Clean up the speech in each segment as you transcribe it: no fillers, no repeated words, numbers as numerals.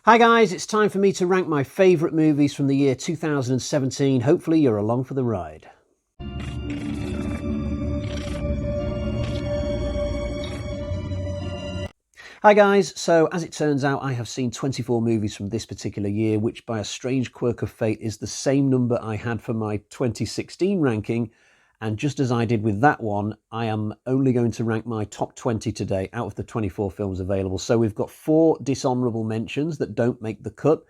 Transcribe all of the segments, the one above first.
Hi guys, it's time for me to rank my favourite movies from the year 2017. Hopefully you're along for the ride. Hi guys, so as it turns out I have seen 24 movies from this particular year, which by a strange quirk of fate is the same number I had for my 2016 ranking, and just as I did with that one, I am only going to rank my top 20 today out of the 24 films available. So we've got 4 dishonourable mentions that don't make the cut.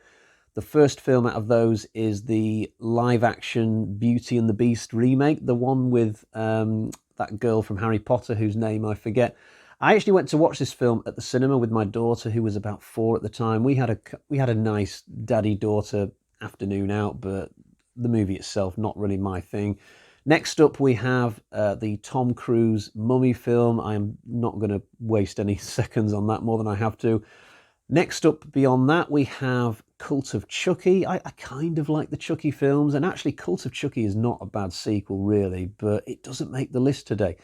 The first film out of those is the live-action Beauty and the Beast remake, the one with that girl from Harry Potter whose name I forget. I actually went to watch this film at the cinema with my daughter, who was about 4 at the time. We had a nice daddy-daughter afternoon out, but the movie itself not really my thing. Next up, we have the Tom Cruise Mummy film. I'm not going to waste any seconds on that more than I have to. Next up, beyond that, we have Cult of Chucky. I kind of like the Chucky films, and actually Cult of Chucky is not a bad sequel, really, but it doesn't make the list today.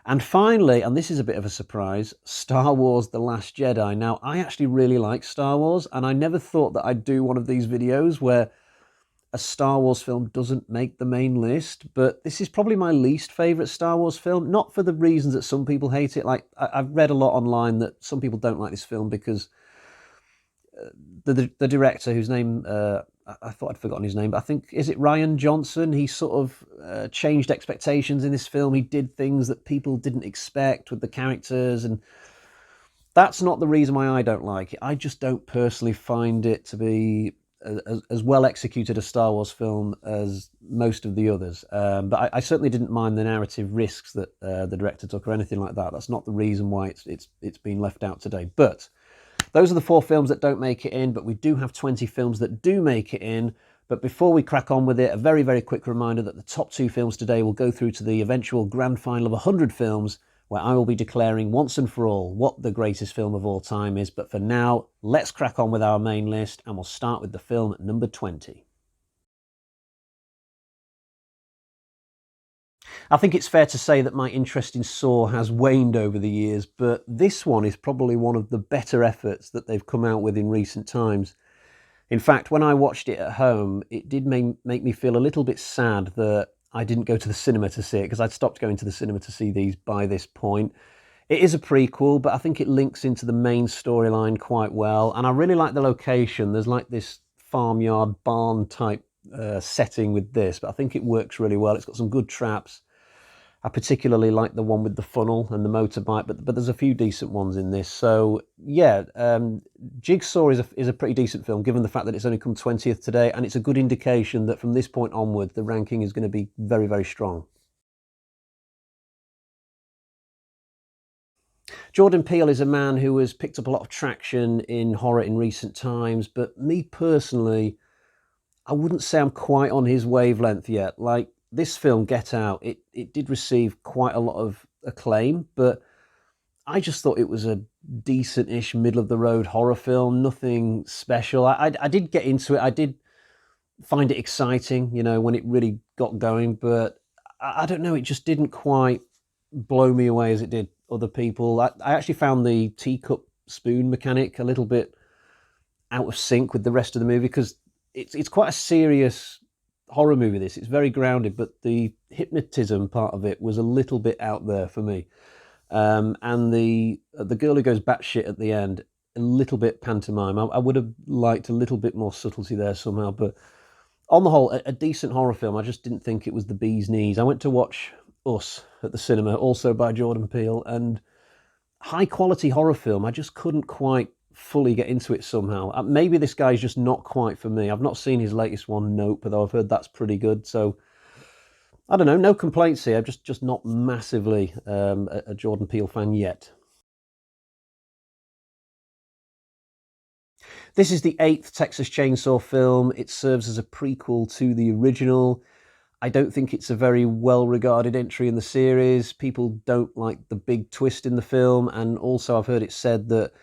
And finally, and this is a bit of a surprise, Star Wars The Last Jedi. Now, I actually really like Star Wars, and I never thought that I'd do one of these videos where a Star Wars film doesn't make the main list, but this is probably my least favourite Star Wars film, not for the reasons that some people hate it. Like, I've read a lot online that some people don't like this film because the director, whose name I thought I'd forgotten his name, but I think, is it Rian Johnson? He sort of changed expectations in this film. He did things that people didn't expect with the characters, and that's not the reason why I don't like it. I just don't personally find it to be as well executed a Star Wars film as most of the others. But I certainly didn't mind the narrative risks that the director took or anything like that. That's not the reason why it's been left out today. But those are the 4 films that don't make it in, but we do have 20 films that do make it in. But before we crack on with it, a very, very quick reminder that the top 2 films today will go through to the eventual grand final of 100 films, where I will be declaring once and for all what the greatest film of all time is. But for now, let's crack on with our main list, and we'll start with the film at number 20. I think it's fair to say that my interest in Saw has waned over the years, but this one is probably one of the better efforts that they've come out with in recent times. In fact, when I watched it at home, it did make me feel a little bit sad that I didn't go to the cinema to see it, because I'd stopped going to the cinema to see these by this point. It is a prequel, but I think it links into the main storyline quite well, and I really like the location. There's like this farmyard barn type setting with this, but I think it works really well. It's got some good traps. I particularly like the one with the funnel and the motorbike, but there's a few decent ones in this. So yeah, Jigsaw is a pretty decent film, given the fact that it's only come 20th today, and it's a good indication that from this point onward, the ranking is going to be very, very strong. Jordan Peele is a man who has picked up a lot of traction in horror in recent times, but me personally, I wouldn't say I'm quite on his wavelength yet. Like, this film, Get Out, it did receive quite a lot of acclaim, but I just thought it was a decent-ish, middle-of-the-road horror film, nothing special. I did get into it. I did find it exciting, when it really got going, but I don't know, it just didn't quite blow me away as it did other people. I actually found the teacup spoon mechanic a little bit out of sync with the rest of the movie, because it's quite a serious horror movie, this. It's very grounded, but the hypnotism part of it was a little bit out there for me. And the girl who goes batshit at the end, a little bit pantomime. I would have liked a little bit more subtlety there somehow, but on the whole, a decent horror film. I just didn't think it was the bee's knees. I went to watch Us at the cinema, also by Jordan Peele, and high quality horror film. I just couldn't quite fully get into it somehow. Maybe this guy's just not quite for me. I've not seen his latest one, Nope, although I've heard that's pretty good. So I don't know, no complaints here. Just not massively a Jordan Peele fan yet. This is the 8th Texas Chainsaw film. It serves as a prequel to the original. I don't think it's a very well-regarded entry in the series. People don't like the big twist in the film, and also I've heard it said that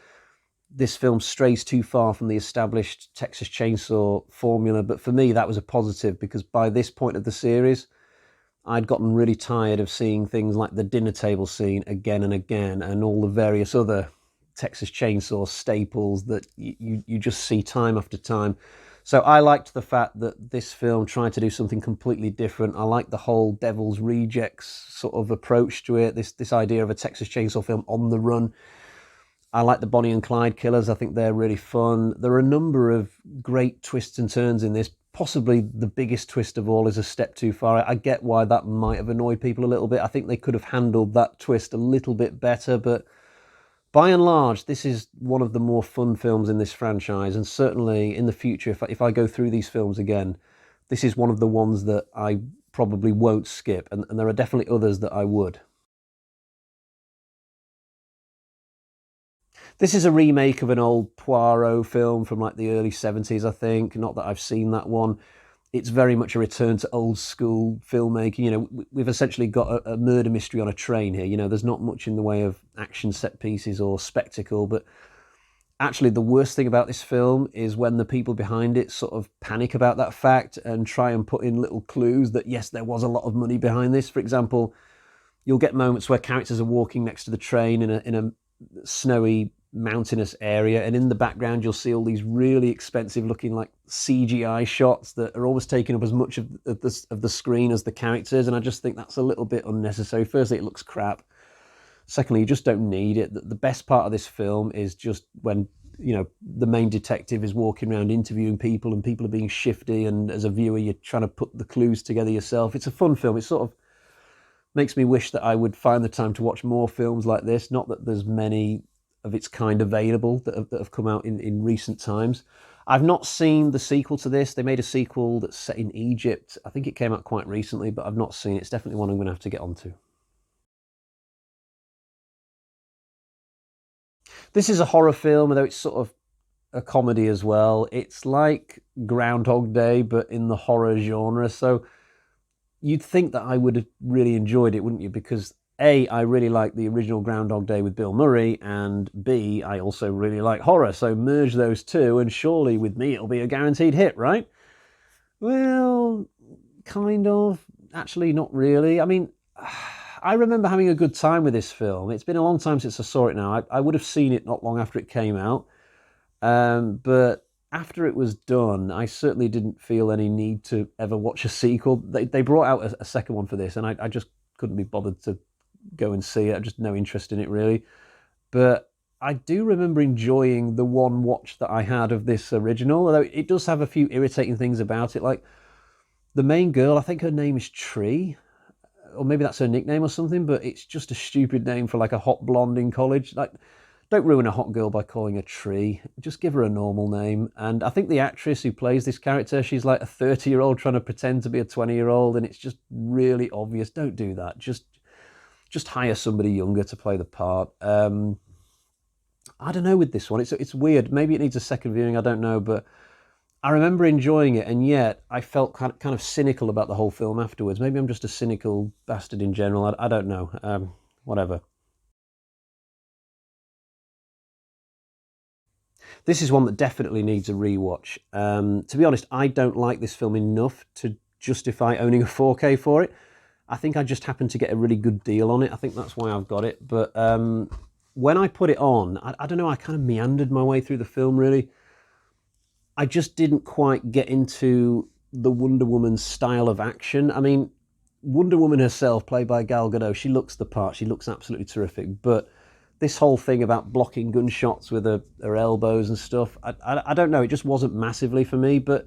this film strays too far from the established Texas Chainsaw formula, but for me that was a positive, because by this point of the series I'd gotten really tired of seeing things like the dinner table scene again and again, and all the various other Texas Chainsaw staples that you just see time after time. So I liked the fact that this film tried to do something completely different. I like the whole Devil's Rejects sort of approach to it. This idea of a Texas Chainsaw film on the run. I like the Bonnie and Clyde killers. I think they're really fun. There are a number of great twists and turns in this. Possibly the biggest twist of all is a step too far. I get why that might have annoyed people a little bit. I think they could have handled that twist a little bit better, but by and large, this is one of the more fun films in this franchise, and certainly in the future, if I go through these films again, this is one of the ones that I probably won't skip, and there are definitely others that I would. This is a remake of an old Poirot film from like the early 70s, I think. Not that I've seen that one. It's very much a return to old school filmmaking. You know, we've essentially got a murder mystery on a train here. You know, there's not much in the way of action set pieces or spectacle, but actually the worst thing about this film is when the people behind it sort of panic about that fact and try and put in little clues that yes, there was a lot of money behind this. For example, you'll get moments where characters are walking next to the train in a snowy mountainous area, and in the background you'll see all these really expensive looking like CGI shots that are almost taking up as much of the screen as the characters, and I just think that's a little bit unnecessary. Firstly, it looks crap. Secondly, you just don't need it. The best part of this film is just when, you know, the main detective is walking around interviewing people and people are being shifty, and as a viewer you're trying to put the clues together yourself. It's a fun film. It sort of makes me wish that I would find the time to watch more films like this. Not that there's many of its kind available that have come out in recent times. I've not seen the sequel to this. They made a sequel that's set in Egypt. I think it came out quite recently, but I've not seen it. It's definitely one I'm going to have to get onto. This is a horror film, although it's sort of a comedy as well. It's like Groundhog Day, but in the horror genre. So you'd think that I would have really enjoyed it, wouldn't you? Because A, I really like the original Groundhog Day with Bill Murray, and B, I also really like horror. So merge those two, and surely with me it'll be a guaranteed hit, right? Well, kind of. Actually, not really. I mean, I remember having a good time with this film. It's been a long time since I saw it now. I would have seen it not long after it came out. But after it was done, I certainly didn't feel any need to ever watch a sequel. They brought out a second one for this, and I just couldn't be bothered to go and see it. I just no interest in it really. But I do remember enjoying the one watch that I had of this original, although it does have a few irritating things about it. Like the main girl, I think her name is Tree, or maybe that's her nickname or something, but it's just a stupid name for like a hot blonde in college. Like, don't ruin a hot girl by calling her Tree. Just give her a normal name. And I think the actress who plays this character, she's like a 30-year-old trying to pretend to be a 20-year-old, and it's just really obvious. Don't do that. Just hire somebody younger to play the part. I don't know with this one. It's weird. Maybe it needs a second viewing. I don't know, but I remember enjoying it, and yet I felt kind of cynical about the whole film afterwards. Maybe I'm just a cynical bastard in general. I don't know. Whatever. This is one that definitely needs a rewatch. To be honest, I don't like this film enough to justify owning a 4K for it. I think I just happened to get a really good deal on it. I think that's why I've got it. But when I put it on, I don't know, I kind of meandered my way through the film, really. I just didn't quite get into the Wonder Woman style of action. I mean, Wonder Woman herself, played by Gal Gadot, she looks the part. She looks absolutely terrific. But this whole thing about blocking gunshots with her elbows and stuff, I don't know. It just wasn't massively for me. But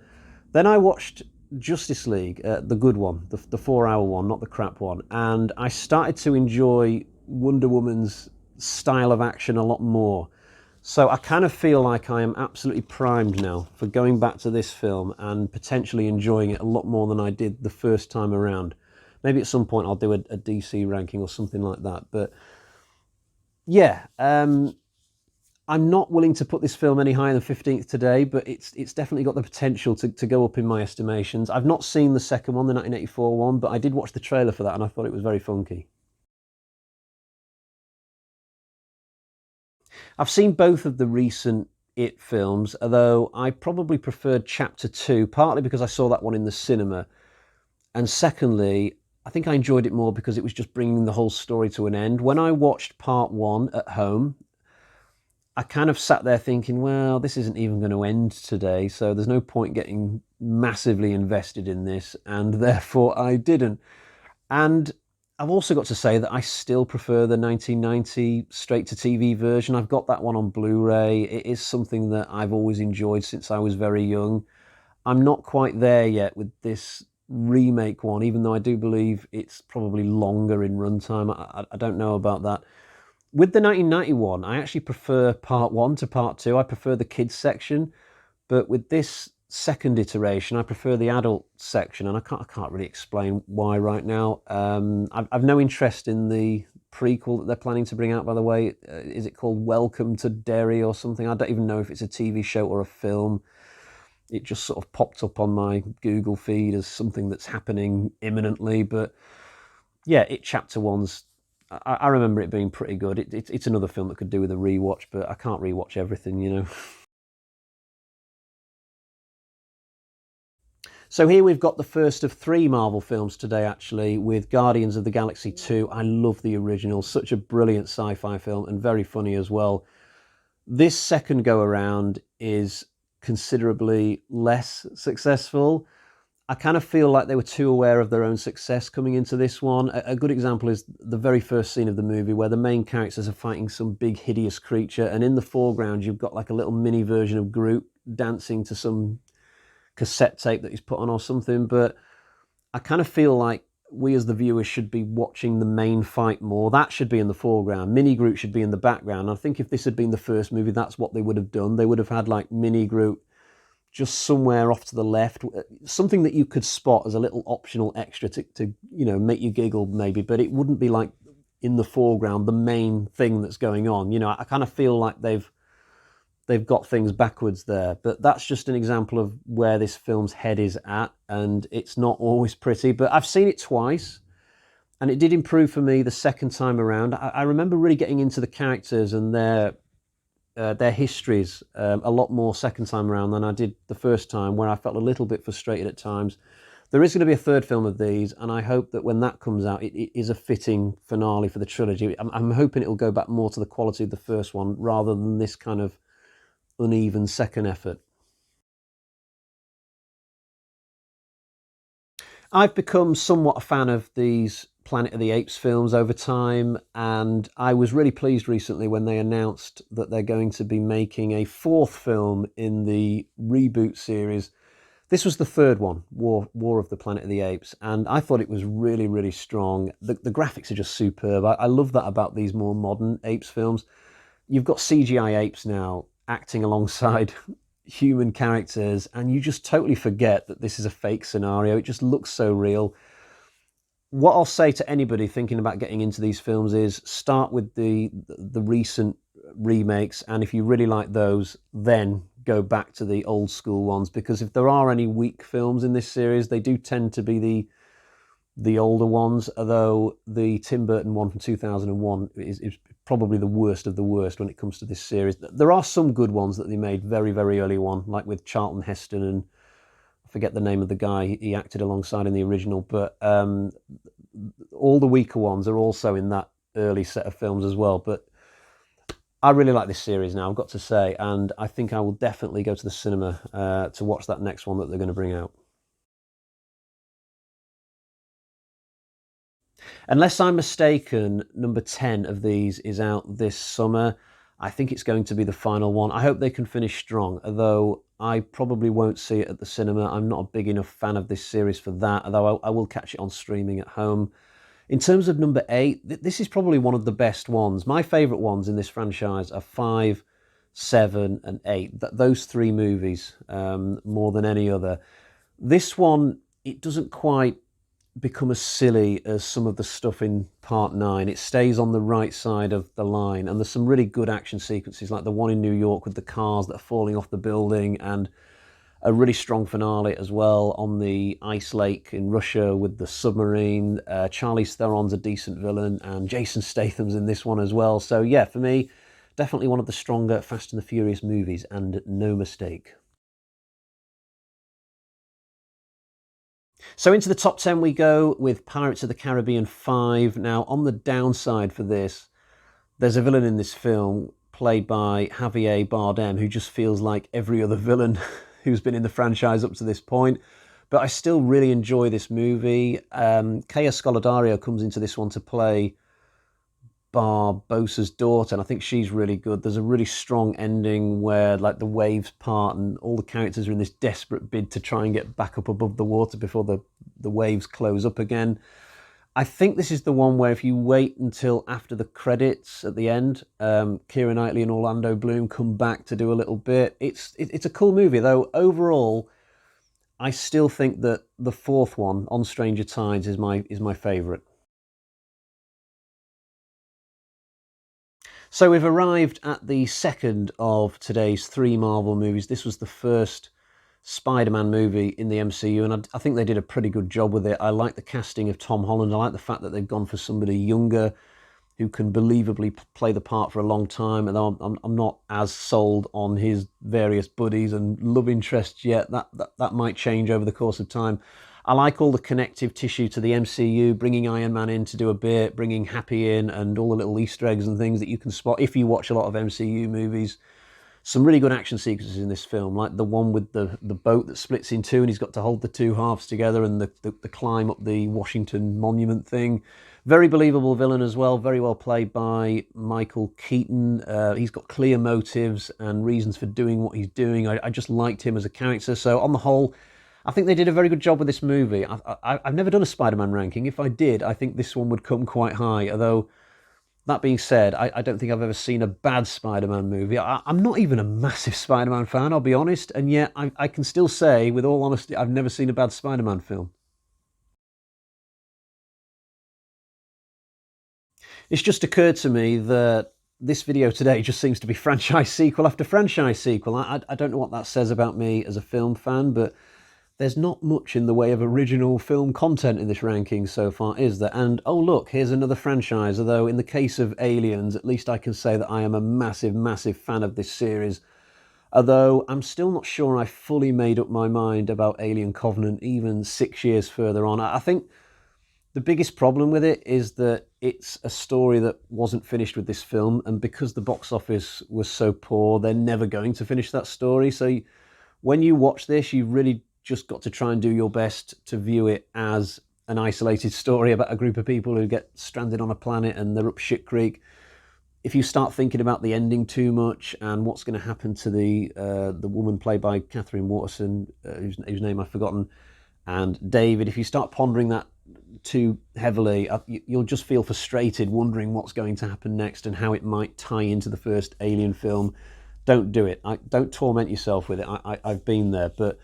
then I watched Justice League, the good one, the 4 hour one, not the crap one. And I started to enjoy Wonder Woman's style of action a lot more. So I kind of feel like I am absolutely primed now for going back to this film and potentially enjoying it a lot more than I did the first time around. Maybe at some point I'll do a DC ranking or something like that. But yeah, I'm not willing to put this film any higher than 15th today, but it's definitely got the potential to go up in my estimations. I've not seen the second one, the 1984 one, but I did watch the trailer for that and I thought it was very funky. I've seen both of the recent It films, although I probably preferred Chapter 2, partly because I saw that one in the cinema, and secondly, I think I enjoyed it more because it was just bringing the whole story to an end. When I watched Part 1 at home, I kind of sat there thinking, well, this isn't even going to end today, so there's no point getting massively invested in this, and therefore I didn't. And I've also got to say that I still prefer the 1990 straight to TV version. I've got that one on Blu-ray. It is something that I've always enjoyed since I was very young. I'm not quite there yet with this remake one, even though I do believe it's probably longer in runtime. I don't know about that. With the 1991, I actually prefer part one to part two. I prefer the kids section, but with this second iteration, I prefer the adult section, and I can't really explain why right now. I've no interest in the prequel that they're planning to bring out. By the way, is it called Welcome to Derry or something? I don't even know if it's a TV show or a film. It just sort of popped up on my Google feed as something that's happening imminently. But yeah, it chapter one's. I remember it being pretty good. It's another film that could do with a rewatch, but I can't rewatch everything, you know. So here we've got the first of three Marvel films today, actually, with Guardians of the Galaxy 2. I love the original, such a brilliant sci-fi film and very funny as well. This second go around is considerably less successful. I kind of feel like they were too aware of their own success coming into this one. A good example is the very first scene of the movie where the main characters are fighting some big hideous creature, and in the foreground you've got like a little mini version of Groot dancing to some cassette tape that he's put on or something. But I kind of feel like we as the viewers should be watching the main fight more. That should be in the foreground. Mini Groot should be in the background. I think if this had been the first movie, that's what they would have done. They would have had like Mini Groot just somewhere off to the left, something that you could spot as a little optional extra to make you giggle maybe, but it wouldn't be like in the foreground, the main thing that's going on. I kind of feel like they've got things backwards there, but that's just an example of where this film's head is at, and it's not always pretty. But I've seen it twice, and it did improve for me the second time around. I remember really getting into the characters and their histories a lot more second time around than I did the first time, where I felt a little bit frustrated at times. There is going to be a third film of these, and I hope that when that comes out, it is a fitting finale for the trilogy. I'm hoping it'll go back more to the quality of the first one rather than this kind of uneven second effort. I've become somewhat a fan of these Planet of the Apes films over time, and I was really pleased recently when they announced that they're going to be making a fourth film in the reboot series. This was the third one, War of the Planet of the Apes, and I thought it was really, really strong. The graphics are just superb. I love that about these more modern Apes films. You've got CGI apes now acting alongside human characters, and you just totally forget that this is a fake scenario. It just looks so real. What I'll say to anybody thinking about getting into these films is start with the recent remakes, and if you really like those, then go back to the old school ones, because if there are any weak films in this series, they do tend to be the older ones, although the Tim Burton one from 2001 is probably the worst of the worst when it comes to this series. There are some good ones that they made very, very early on, like with Charlton Heston and I forget the name of the guy he acted alongside in the original, but all the weaker ones are also in that early set of films as well. But I really like this series now, I've got to say, and I think I will definitely go to the cinema to watch that next one that they're going to bring out. Unless I'm mistaken, number 10 of these is out this summer. I think it's going to be the final one. I hope they can finish strong, although I probably won't see it at the cinema. I'm not a big enough fan of this series for that, although I will catch it on streaming at home. In terms of number 8, this is probably one of the best ones. My favourite ones in this franchise are 5, 7, and 8. Those three movies, more than any other. This one, it doesn't quite become as silly as some of the stuff in part 9. It stays on the right side of the line, and there's some really good action sequences, like the one in New York with the cars that are falling off the building, and a really strong finale as well on the ice lake in Russia with the submarine. Charlize Theron's a decent villain, and Jason Statham's in this one as well. So yeah, for me, definitely one of the stronger Fast and the Furious movies, and no mistake. So into the top 10 we go with Pirates of the Caribbean 5. Now, on the downside for this, there's a villain in this film played by Javier Bardem, who just feels like every other villain who's been in the franchise up to this point. But I still really enjoy this movie. Kaya Scolodario comes into this one to play Barbosa's daughter, and I think she's really good. There's a really strong ending where like the waves part and all the characters are in this desperate bid to try and get back up above the water before the waves close up again. I think this is the one where if you wait until after the credits at the end, Keira Knightley and Orlando Bloom come back to do a little bit. It's a cool movie, though. Overall, I still think that the fourth one, On Stranger Tides, is my favourite. So we've arrived at the second of today's three Marvel movies. This was the first Spider-Man movie in the MCU, and I think they did a pretty good job with it. I like the casting of Tom Holland. I like the fact that they've gone for somebody younger who can believably play the part for a long time. And I'm not as sold on his various buddies and love interests yet. That might change over the course of time. I like all the connective tissue to the MCU, bringing Iron Man in to do a bit, bringing Happy in, and all the little Easter eggs and things that you can spot if you watch a lot of MCU movies. Some really good action sequences in this film, like the one with the boat that splits in two and he's got to hold the two halves together, and the climb up the Washington Monument thing. Very believable villain as well, very well played by Michael Keaton. He's got clear motives and reasons for doing what he's doing. I just liked him as a character. So on the whole, I think they did a very good job with this movie. I've never done a Spider-Man ranking. If I did, I think this one would come quite high, although that being said, I don't think I've ever seen a bad Spider-Man movie. I'm not even a massive Spider-Man fan, I'll be honest, and yet I can still say, with all honesty, I've never seen a bad Spider-Man film. It's just occurred to me that this video today just seems to be franchise sequel after franchise sequel. I don't know what that says about me as a film fan, but there's not much in the way of original film content in this ranking so far, is there? And oh look, here's another franchise, although in the case of Aliens, at least I can say that I am a massive, massive fan of this series. Although I'm still not sure I fully made up my mind about Alien Covenant even 6 years further on. I think the biggest problem with it is that it's a story that wasn't finished with this film, and because the box office was so poor, they're never going to finish that story. So when you watch this, you've really just got to try and do your best to view it as an isolated story about a group of people who get stranded on a planet and they're up shit creek. If you start thinking about the ending too much and what's going to happen to the woman played by Catherine Waterston, whose name I've forgotten, and David, if you start pondering that too heavily, you'll just feel frustrated, wondering what's going to happen next and how it might tie into the first Alien film. Don't do it. Don't torment yourself with it. I've been there, but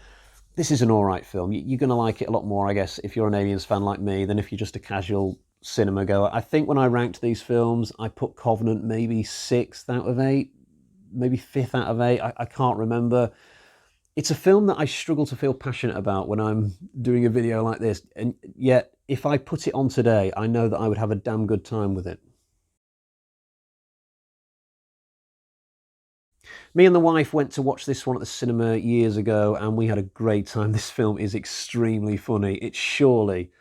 this is an all right film. You're going to like it a lot more, I guess, if you're an Aliens fan like me, than if you're just a casual cinema goer. I think when I ranked these films, I put Covenant maybe 6th out of 8, maybe 5th out of 8. I can't remember. It's a film that I struggle to feel passionate about when I'm doing a video like this, and yet if I put it on today, I know that I would have a damn good time with it. Me and the wife went to watch this one at the cinema years ago, and we had a great time. This film is extremely funny. It's surely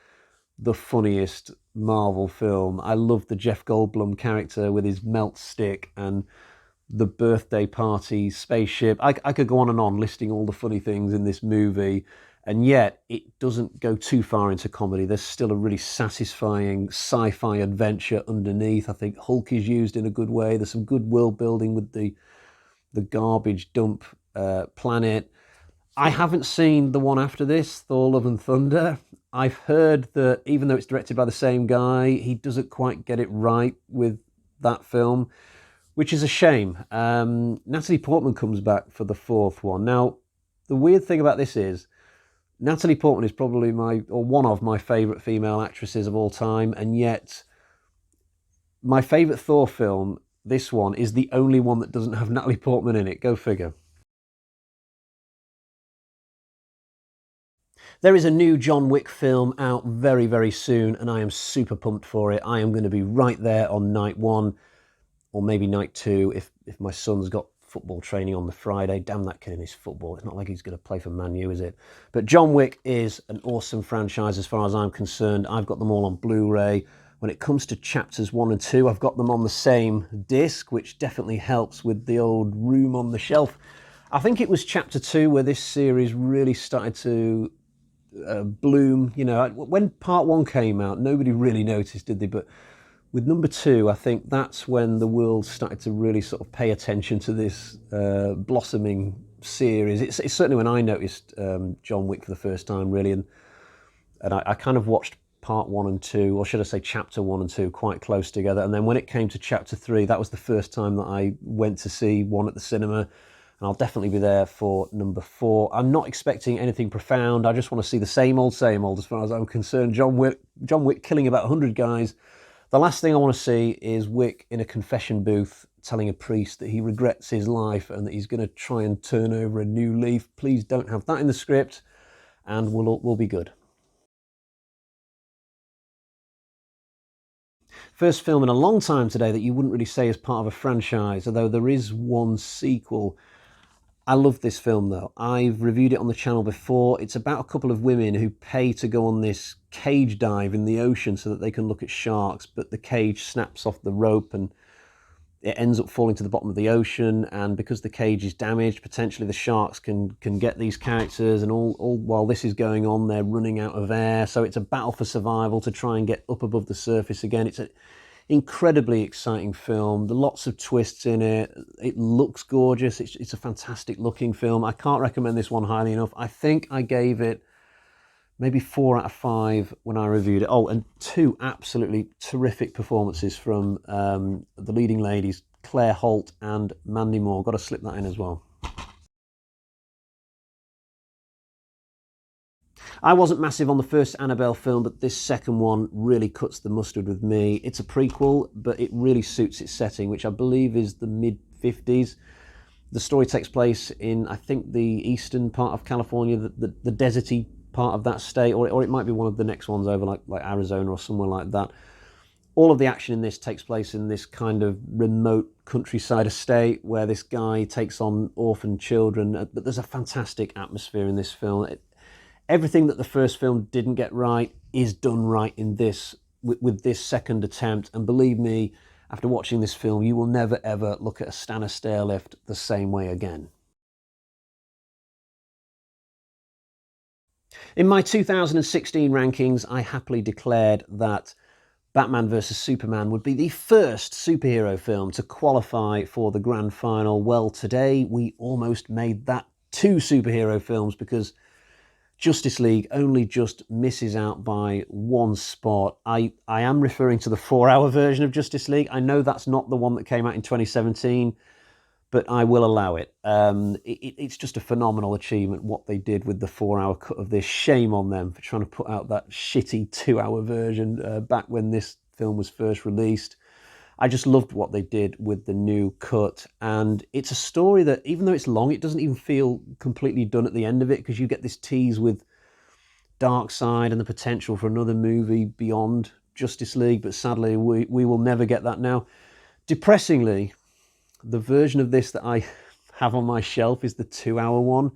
the funniest Marvel film. I love the Jeff Goldblum character with his melt stick and the birthday party spaceship. I could go on listing all the funny things in this movie, and yet it doesn't go too far into comedy. There's still a really satisfying sci-fi adventure underneath. I think Hulk is used in a good way. There's some good world building with the garbage dump planet. I haven't seen the one after this, Thor Love and Thunder. I've heard that even though it's directed by the same guy, he doesn't quite get it right with that film, which is a shame. Natalie Portman comes back for the fourth one. Now, the weird thing about this is, Natalie Portman is probably one of my favourite female actresses of all time, and yet my favourite Thor film, this one, is the only one that doesn't have Natalie Portman in it. Go figure. There is a new John Wick film out very, very soon, and I am super pumped for it. I am going to be right there on night one, or maybe night two, if my son's got football training on the Friday. Damn that kid in his football. It's not like he's going to play for Man U, is it? But John Wick is an awesome franchise as far as I'm concerned. I've got them all on Blu-ray. When it comes to chapters 1 and 2, I've got them on the same disc, which definitely helps with the old room on the shelf. I think it was chapter 2 where this series really started to bloom. You know, when part 1 came out, nobody really noticed, did they? But with number 2, I think that's when the world started to really sort of pay attention to this blossoming series. It's certainly when I noticed John Wick for the first time, really, and I kind of watched part 1 and 2, or should I say chapter 1 and 2, quite close together. And then when it came to chapter 3, that was the first time that I went to see one at the cinema. And I'll definitely be there for number 4. I'm not expecting anything profound. I just want to see the same old as far as I'm concerned. John Wick killing about 100 guys. The last thing I want to see is Wick in a confession booth telling a priest that he regrets his life and that he's going to try and turn over a new leaf. Please don't have that in the script, and we'll be good. First film in a long time today that you wouldn't really say is part of a franchise, although there is one sequel. I love this film though. I've reviewed it on the channel before. It's about a couple of women who pay to go on this cage dive in the ocean so that they can look at sharks, but the cage snaps off the rope and it ends up falling to the bottom of the ocean, and because the cage is damaged, potentially the sharks can get these characters, and all while this is going on, they're running out of air. So it's a battle for survival to try and get up above the surface again. It's an incredibly exciting film. There are lots of twists in it. It looks gorgeous. It's a fantastic looking film. I can't recommend this one highly enough. I think I gave it maybe 4 out of 5 when I reviewed it. Oh, and 2 absolutely terrific performances from the leading ladies, Claire Holt and Mandy Moore. Got to slip that in as well. I wasn't massive on the first Annabelle film, but this second one really cuts the mustard with me. It's a prequel, but it really suits its setting, which I believe is the mid-50s. The story takes place in, I think, the eastern part of California, the deserty part of that state, or it might be one of the next ones over like Arizona or somewhere like that. All of the action in this takes place in this kind of remote countryside estate where this guy takes on orphan children. But there's a fantastic atmosphere in this film. Everything that the first film didn't get right is done right in this, with this second attempt. And believe me, after watching this film, you will never ever look at a Stanner stairlift the same way again. In my 2016 rankings, I happily declared that Batman vs Superman would be the first superhero film to qualify for the grand final. Well, today we almost made that 2 superhero films, because Justice League only just misses out by 1 spot. I am referring to the 4-hour version of Justice League. I know that's not the one that came out in 2017, but I will allow it. It's just a phenomenal achievement what they did with the 4-hour cut of this. Shame on them for trying to put out that shitty 2-hour version back when this film was first released. I just loved what they did with the new cut, and it's a story that, even though it's long, it doesn't even feel completely done at the end of it, because you get this tease with Darkseid and the potential for another movie beyond Justice League, but sadly we will never get that now. Depressingly, the version of this that I have on my shelf is the 2-hour one.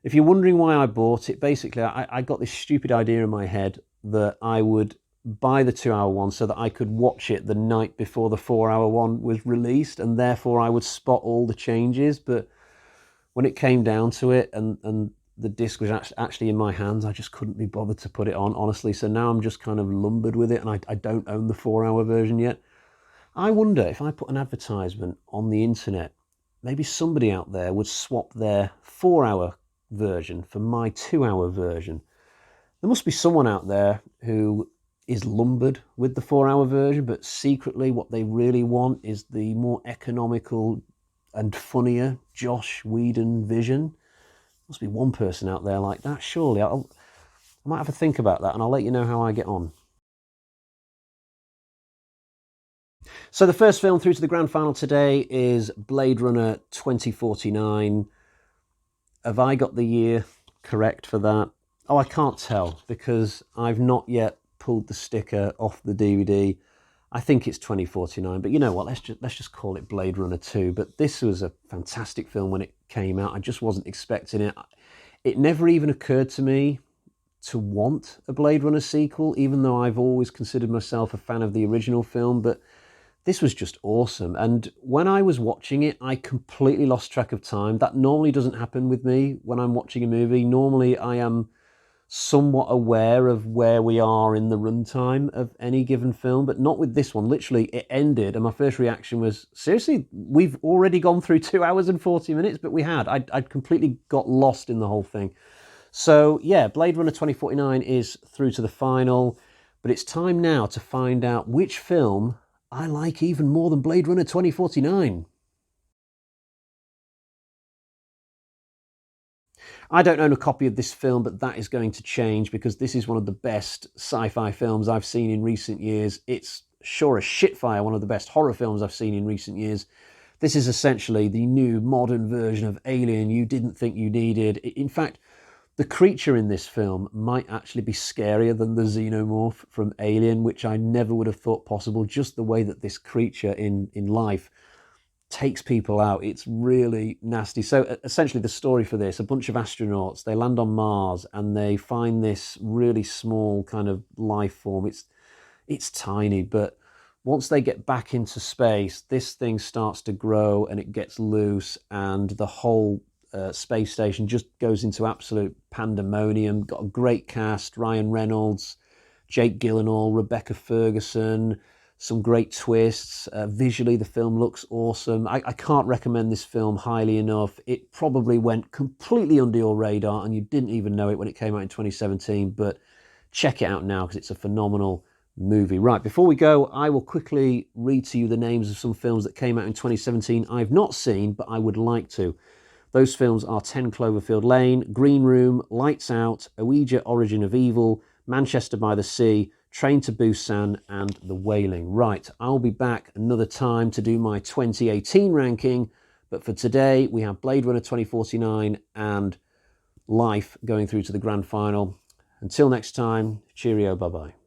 If you're wondering why I bought it, basically I got this stupid idea in my head that I would buy the 2-hour one so that I could watch it the night before the 4-hour one was released, and therefore I would spot all the changes. But when it came down to it and the disc was actually in my hands, I just couldn't be bothered to put it on, honestly. So now I'm just kind of lumbered with it, and I don't own the 4-hour version yet. I wonder if I put an advertisement on the internet, maybe somebody out there would swap their 4-hour version for my 2-hour version. There must be someone out there who is lumbered with the 4-hour version, but secretly what they really want is the more economical and funnier Josh Whedon vision. Must be one person out there like that, surely. I might have to think about that, and I'll let you know how I get on. So the first film through to the grand final today is Blade Runner 2049. Have I got the year correct for that? Oh, I can't tell, because I've not yet pulled the sticker off the DVD. I think it's 2049, but you know what? Let's just call it Blade Runner 2. But this was a fantastic film when it came out. I just wasn't expecting it. It never even occurred to me to want a Blade Runner sequel, even though I've always considered myself a fan of the original film, but this was just awesome. And when I was watching it, I completely lost track of time. That normally doesn't happen with me when I'm watching a movie. Normally I am somewhat aware of where we are in the runtime of any given film, but not with this one. Literally, it ended, and my first reaction was, seriously, we've already gone through 2 hours and 40 minutes, but we had. I'd completely got lost in the whole thing. So, yeah, Blade Runner 2049 is through to the final, but it's time now to find out which film I like even more than Blade Runner 2049. I don't own a copy of this film, but that is going to change because this is one of the best sci-fi films I've seen in recent years. It's sure as shitfire one of the best horror films I've seen in recent years. This is essentially the new modern version of Alien you didn't think you needed. In fact, the creature in this film might actually be scarier than the xenomorph from Alien, which I never would have thought possible. Just the way that this creature in life takes people out. It's really nasty. So essentially the story for this, a bunch of astronauts, they land on Mars and they find this really small kind of life form. It's tiny, but once they get back into space, this thing starts to grow and it gets loose, and the whole space station just goes into absolute pandemonium. Got a great cast: Ryan Reynolds, Jake Gyllenhaal, Rebecca Ferguson, some great twists. Visually, the film looks awesome. I can't recommend this film highly enough. It probably went completely under your radar and you didn't even know it when it came out in 2017, but check it out now because it's a phenomenal movie. Right, before we go, I will quickly read to you the names of some films that came out in 2017 I've not seen, but I would like to. Those films are 10 Cloverfield Lane, Green Room, Lights Out, Ouija Origin of Evil, Manchester by the Sea, Train to Busan, and The Wailing. Right, I'll be back another time to do my 2018 ranking, but for today we have Blade Runner 2049 and Life going through to the grand final. Until next time, cheerio, bye-bye.